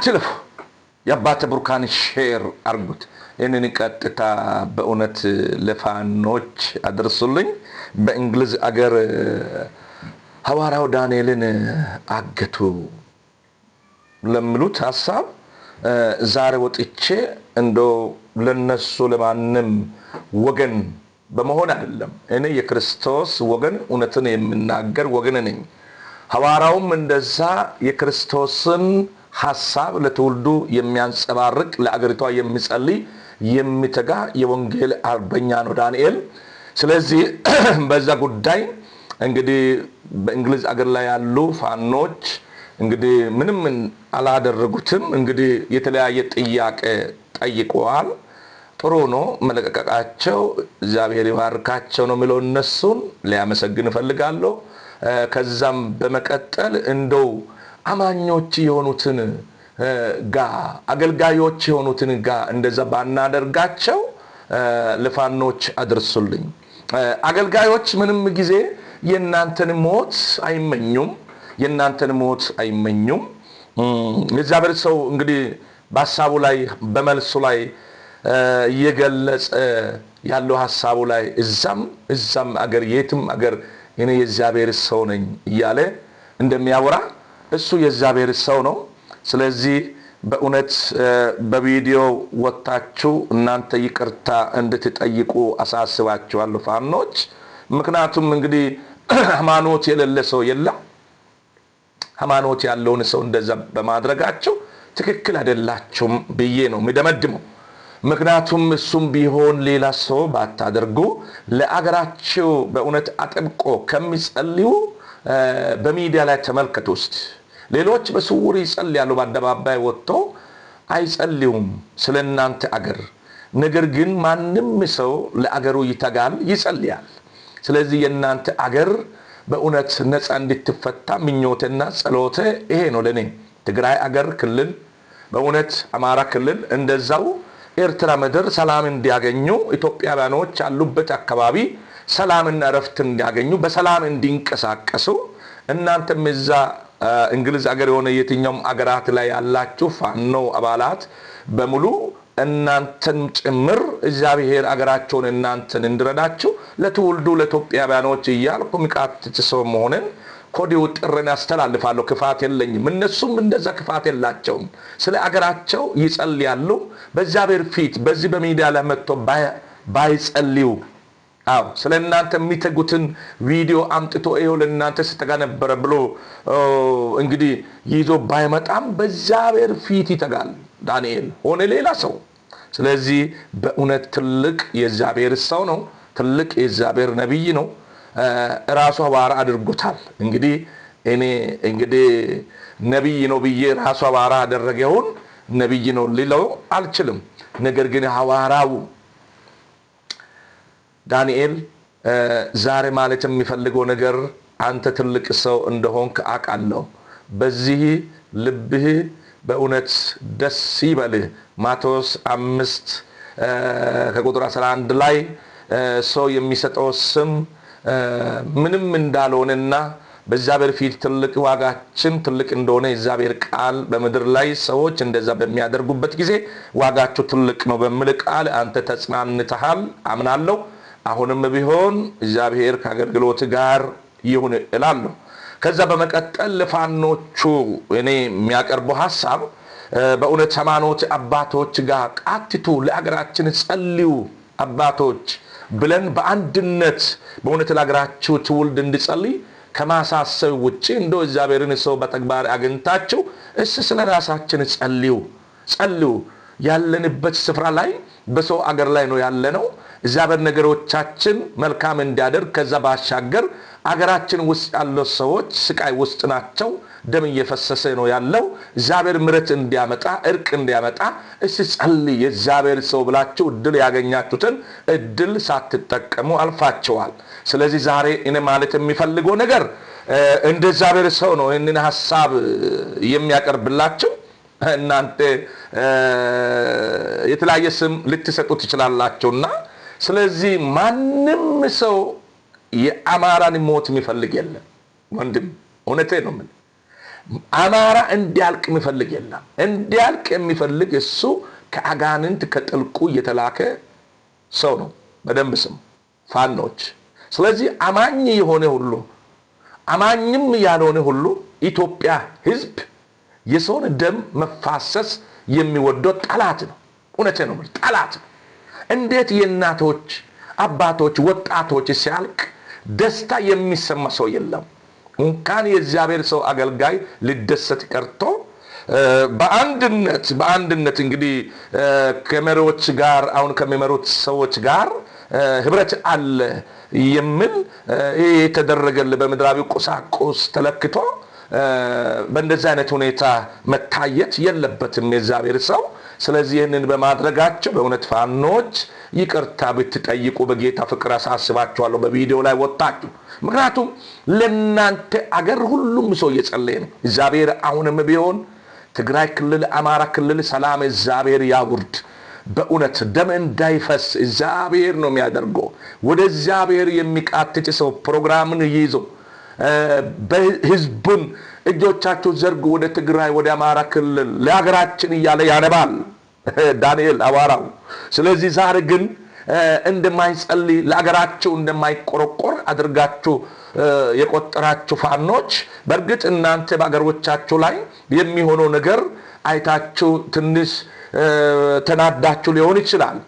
አትልፉ የአባተ ብሩካን ሼር አርጉት እነን ቀጥታ በእውነት ለፋኖች አድርሱልኝ በእንግሊዝ አገር ሐዋርያው ዳንኤልን አገቱ ለምሉት ሐሳብ ዛሬ ወጥቼ እንዶ ለነሱ ለማንም ወገን በመሆን አይደለም እኔ የክርስቶስ ወገን እውነትን የምናገር ወገን ነኝ ሐዋርያውም እንደዛ የክርስቶስን ሐሳብ ለትውልዱ የሚያንጸባርቅ ለአገሪቷ የሚጸልይ የሚተጋ የወንጌል አርበኛ ነው ዳንኤል ስለዚህ በዛ ጉዳይ እንግዲህ በእንግሊዝ አገር ላይ ያሉ ፋኖች እንግዲህ ምንም አላደረጉትም እንግዲህ የተለያየ ጥያቄ ጠይቀዋል ጥሩ ነው መለቀቃቸው እግዚአብሔር ይባርካቸው ነው የሚለው እነሱን ሊያመሰግን ፈልጋለሁ ከዛም በመቀጠል እንደው አማኞች የሆኑትን ጋ አገልጋዮች የሆኑትን ጋ እንደዛ ባናደርጋቸው ለፋኖች አድርሱልኝ አገልጋዮች ምንም ጊዜ የናንተን ሞት አይመኙም የእግዚአብሔር ሰው እንግዲህ በሐሳቡ ላይ በመልሱ ላይ እየገለጸ ያለው ሐሳቡ ላይ እዛም አገር የትም አገር እኔ የእግዚአብሔር ሰው ነኝ እያለ እንደሚያወራ እሱ የእግዚአብሔር ሰው ነው ስለዚህ በእውነት በቪዲዮ ወጣችሁ እናንተ ይቅርታ እንድትጠይቁ አሳስባችኋለሁ ፋኖች ምክንያቱም እንግዲህ ሃይማኖት የሌለ ሰው የለም ሃይማኖት ያለውን ሰው እንደዛ በማድረጋቸው ትክክል አይደላችሁም ብዬ ነው የሚደመድመው ምክንያቱም እሱም ቢሆን ሌላ ሰው ባታደርጉ ለአገራቸው በእውነት አጥብቆ ከሚጸልዩ በሚዲያ ላይ ተመልከቱ ውስጥ ሌሎች በስውር ይጸልያሉ በአደባባይ ወጥተው አይጸልዩም ስለናንተ አገር ነገር ግን ማንም ሰው ለአገሩ ይተጋል ይጸልያል ስለዚህ የናንተ አገር በእውነት ነፃ እንድትፈታ ምኞቴና ጸሎቴ ይሄ ነው ለኔ ትግራይ አገር ክልል በእውነት አማራ ክልል እንደዛው ኤርትራ ምድር ሰላም እንዲያገኙ ኢትዮጵያውያኖች ያሉበት አካባቢ ሰላምና ረፍት እንዲያገኙ በሰላም እንዲንቀሳቀሱ እናንተም እዛ እንግሊዝ አገር የሆነ የትኛውም አገራት ላይ ያላችሁ ፋኖ አባላት በሙሉ እናንተን ጭምር እግዚአብሔር አገራቸውን እናንተን እንድረዳችሁ ለትውልዱ ለኢትዮጵያውያኖች እያልኩ ምቃትት ሰው መሆንን ኮዲው ጥርን አስተላልፋለሁ ክፋት የለኝም እነሱም እንደዛ ክፋት የላቸውም ስለ አገራቸው ይጸልያሉ በእግዚአብሔር ፊት በዚህ በሚዲያ ላይ መጥቶ ባይጸልዩ ስለናንተ የሚተጉትን ቪዲዮ አምጥቶ ይሄው ለናንተ ስተጋ ነበር ብሎ እንግዲህ ይዞ ባይመጣም በእግዚአብሔር ፊት ይተጋል ዳንኤል ሆነ ሌላ ሰው ስለዚህ በእውነት ትልቅ የእግዚአብሔር ሰው ነው ትልቅ የእግዚአብሔር ነብይ ነው ራሱ ሐዋርያ አድርጎታል እንግዲህ እኔ እንግዲህ ነብይ ነው ብዬ ራሱ ሐዋርያ አደረገውን ነብይ ነው ሊለው አልችልም ነገር ግን ሐዋርያው ዳንኤል ዛሬ ማለት የሚፈልገው ነገር አንተ ትልቅ ሰው እንደሆንክ አውቃለሁ በዚህ ልብህ በእውነት ደስ ይበልህ ማቴዎስ 5 ከቁጥር 11 ላይ ሰው የሚሰጠው ስም ምንም እንዳልሆነና በእግዚአብሔር ፊት ትልቅ ዋጋችን ትልቅ እንደሆነ የእግዚአብሔር ቃል በመድር ላይ ሰዎች እንደዛ በሚያደርጉበት ጊዜ ዋጋቸው ትልቅ ነው በሚል ቃል አንተ ተጽናንተሃል አምናለሁ አሁንም ቢሆን እግዚአብሔር ከአገልግሎት ጋር ይሁን እላለሁ ከዛ በመቀጠል ለፋኖቹ እኔ የሚያቀርበው ሐሳብ በእውነት ሃይማኖት አባቶች ጋር ቃትቱ ለአገራችን ጸልዩ አባቶች ብለን በአንድነት በእውነት ለአገራችሁ ትውልድ እንድጸልይ ከማሳሰብ ውጪ እንደው እግዚአብሔርን ሰው በተግባር አግኝታችሁ ስለራሳችን ጸልዩ ያለንበት ስፍራ ላይ በሰው አገር ላይ ነው ያለነው እግዚአብሔር ነገሮቻችን መልካም እንዲያደርግ ከዛ ባሻገር አገራችን ውስጥ ያለው ሰዎች ስቃይ ውስጥ ናቸው ደም እየፈሰሰ ነው ያለው እግዚአብሔር ምሕረት እንዲያመጣ እርቅ እንዲያመጣ ጸልይ የእግዚአብሔር ሰው ብላችሁ እድል ያገኛችሁትን እድል ሳትጠቀሙ አልፋችኋል ስለዚህ ዛሬ እኔ ማለት የሚፈልገው ነገር እንደ እግዚአብሔር ሰው ነው እነን ሐሳብ የሚያቀርብላችሁ እናንተ የተለያየ ስም ልትሰጡ ትችላላችሁና ስለዚህ ማንም ሰው የአማራን ሞት የሚፈልግ የለም ወንድም እውነቴ ነው አማራ እንዲያልቅ የሚፈልግ የለም። እንዲያልቅ የሚፈልግ እሱ ከአጋንንት ከጥልቁ የተላከ ሰው ነው። በደንብ ስም ፋኖች። ስለዚህ አማኝ የሆነ ሁሉ አማኝም ያልሆነ ሁሉ ኢትዮጵያ ህዝብ የሰውን ደም መፋሰስ የሚወደው ጠላት ነው። እውነቴ ነው፣ ጠላት ነው። እንዴት የእናቶች አባቶች ወጣቶች ሲያልቅ ደስታ የሚሰማ ሰው የለም። እንኳን የእግዚአብሔር ሰው አገልጋይ ሊደሰት ቀርቶ በአንድነት እንግዲህ ከመሪዎች ጋር አሁን ከሚመሩት ሰዎች ጋር ህብረት አለ የሚል ይሄ የተደረገል በምድራዊ ቁሳቁስ ተለክቶ በእንደዚህ አይነት ሁኔታ መታየት የለበትም የእግዚአብሔር ሰው። ስለዚህ ይህንን በማድረጋቸው በእውነት ፋኖች ይቅርታ ብትጠይቁ በጌታ ፍቅር አሳስባችኋለሁ። በቪዲዮ ላይ ወጣችሁ። ምክንያቱም ለእናንተ አገር ሁሉም ሰው እየጸለየ ነው። እግዚአብሔር አሁንም ቢሆን ትግራይ ክልል፣ አማራ ክልል ሰላም እግዚአብሔር ያውርድ። በእውነት ደም እንዳይፈስ እግዚአብሔር ነው የሚያደርገው። ወደ እግዚአብሔር የሚቃትት ሰው ፕሮግራምን ይዞ በህዝቡን እጆቻችሁ ዘርጉ ወደ ትግራይ ወደ አማራ ክልል ለሀገራችን እያለ ያነባል ዳንኤል አዋራው። ስለዚህ ዛሬ ግን እንደማይጸልይ ለሀገራችሁ እንደማይቆረቆር አድርጋችሁ የቆጠራችሁ ፋኖች በእርግጥ እናንተ በአገሮቻችሁ ላይ የሚሆነው ነገር አይታችሁ ትንሽ ተናዳችሁ ሊሆን ይችላል።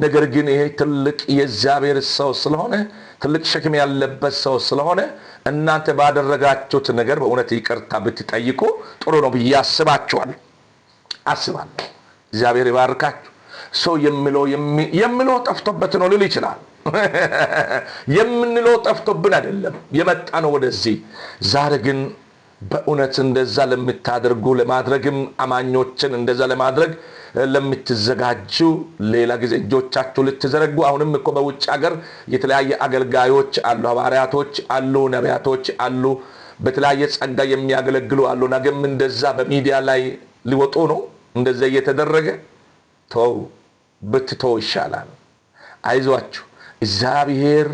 ነገር ግን ይሄ ትልቅ የእግዚአብሔር ሰው ስለሆነ ትልቅ ሸክም ያለበት ሰው ስለሆነ እናንተ ባደረጋችሁት ነገር በእውነት ይቅርታ ብትጠይቁ ጥሩ ነው ብዬ አስባለሁ። እግዚአብሔር ይባርካችሁ። ሰው የሚለው ጠፍቶበት ነው ሊል ይችላል። የምንለው ጠፍቶብን አይደለም የመጣ ነው ወደዚህ። ዛሬ ግን በእውነት እንደዛ ለምታደርጉ ለማድረግም አማኞችን እንደዛ ለማድረግ ለምትዘጋጁ ሌላ ጊዜ እጆቻችሁ ልትዘረጉ። አሁንም እኮ በውጭ ሀገር የተለያየ አገልጋዮች አሉ፣ ሐዋርያቶች አሉ፣ ነቢያቶች አሉ፣ በተለያየ ጸጋ የሚያገለግሉ አሉ። ነገም እንደዛ በሚዲያ ላይ ሊወጡ ነው። እንደዛ እየተደረገ ብትተው ይሻላል። አይዟችሁ፣ እግዚአብሔር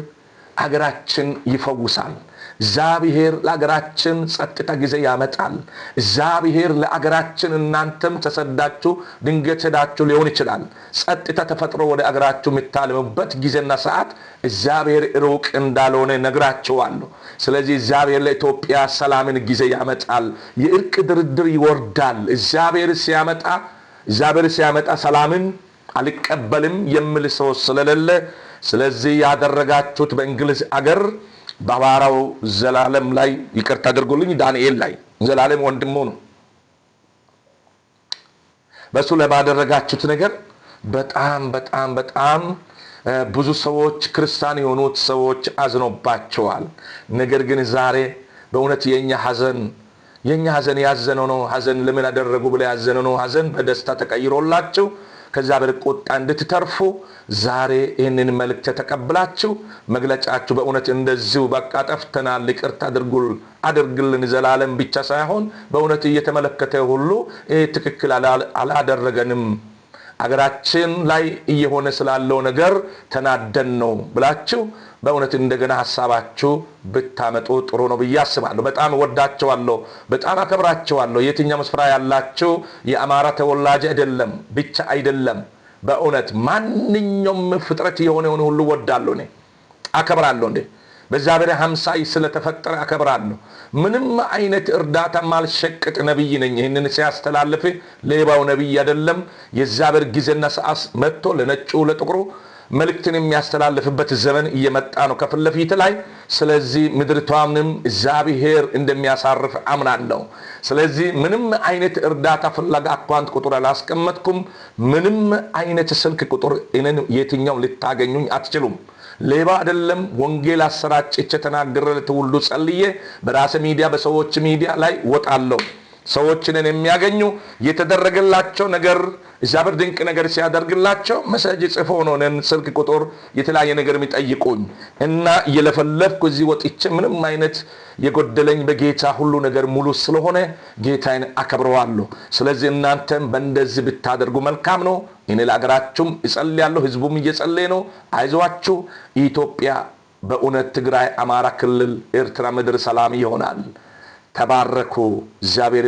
ሀገራችን ይፈውሳል። እግዚአብሔር ለሀገራችን ጸጥታ ጊዜ ያመጣል። እግዚአብሔር ለሀገራችን እናንተም ተሰዳችሁ ድንገት ሄዳችሁ ሊሆን ይችላል። ጸጥታ ተፈጥሮ ወደ ሀገራችሁ የምታልሙበት ጊዜና ሰዓት እግዚአብሔር ሩቅ እንዳልሆነ ነግራችኋለሁ። ስለዚህ እግዚአብሔር ለኢትዮጵያ ሰላምን ጊዜ ያመጣል። የእርቅ ድርድር ይወርዳል። እግዚአብሔር ሲያመጣ ሰላምን አልቀበልም የሚል ሰው ስለሌለ ስለዚህ ያደረጋችሁት በእንግሊዝ አገር በሐዋርያው ዘላለም ላይ ይቅርታ አድርጉልኝ፣ ዳንኤል ላይ ዘላለም ወንድሙ ነው። በሱ ለባደረጋችሁት ነገር በጣም ብዙ ሰዎች ክርስቲያን የሆኑት ሰዎች አዝኖባቸዋል። ነገር ግን ዛሬ በእውነት የኛ ሐዘን ያዘነው ነው። ሐዘን ለምን አደረጉ ብለ ያዘነው ነው ሐዘን በደስታ ተቀይሮላችሁ ከእግዚአብሔር ቁጣ እንድትተርፉ ዛሬ ይህንን መልእክት ተቀብላችሁ መግለጫችሁ በእውነት እንደዚሁ በቃ ጠፍተናል ይቅርታ አድርግልን ዘላለም ብቻ ሳይሆን በእውነት እየተመለከተ ሁሉ ትክክል አላደረገንም አገራችን ላይ እየሆነ ስላለው ነገር ተናደን ነው ብላችሁ በእውነት እንደገና ሐሳባችሁ ብታመጡ ጥሩ ነው ብዬ አስባለሁ። በጣም ወዳችኋለሁ፣ በጣም አከብራችኋለሁ። የትኛው መስፍራ ያላችሁ የአማራ ተወላጅ አይደለም በእውነት ማንኛውም ፍጥረት የሆነውን ሁሉ ወዳለሁ፣ እኔ አከብራለሁ። በእግዚአብሔር አምሳል ስለተፈጠረ አከብራለሁ። ምንም አይነት እርዳታ ማልሸቅጥ ነብይ ነኝ። ይሄንን ሲያስተላልፍ ሌባው ነብይ አይደለም። የእግዚአብሔር ጊዜና ሰዓት መጥቶ ለነጩ ለጥቁሩ መልእክትን የሚያስተላልፍበት ዘመን እየመጣ ነው ከፊት ለፊት ላይ። ስለዚህ ምድርቷንም እግዚአብሔር እንደሚያሳርፍ አምናለሁ። ስለዚህ ምንም አይነት እርዳታ ፍላጋ አካውንት ቁጥር አላስቀመጥኩም። ምንም አይነት ስልክ ቁጥር እኔን የትኛው ልታገኙኝ አትችሉም። ሌባ አይደለም። ወንጌል አሰራጭቼ ተናግሬ ለትውልዱ ጸልዬ በራሴ ሚዲያ በሰዎች ሚዲያ ላይ ወጣለሁ። ሰዎችን የሚያገኙ የተደረገላቸው ነገር እግዚአብሔር ድንቅ ነገር ሲያደርግላቸው መሰጅ ጽፎ ነው ስልክ ቁጥር የተለያየ ነገር የሚጠይቁኝ እና እየለፈለፍኩ እዚህ ወጥቼ ምንም አይነት የጎደለኝ በጌታ ሁሉ ነገር ሙሉ ስለሆነ ጌታዬን አከብረዋለሁ። ስለዚህ እናንተም በእንደዚህ ብታደርጉ መልካም ነው። እኔ ለሀገራችሁም እጸልያለሁ፣ ህዝቡም እየጸለየ ነው። አይዟችሁ። ኢትዮጵያ በእውነት ትግራይ፣ አማራ ክልል፣ ኤርትራ ምድር ሰላም ይሆናል። ተባረኩ። እግዚአብሔር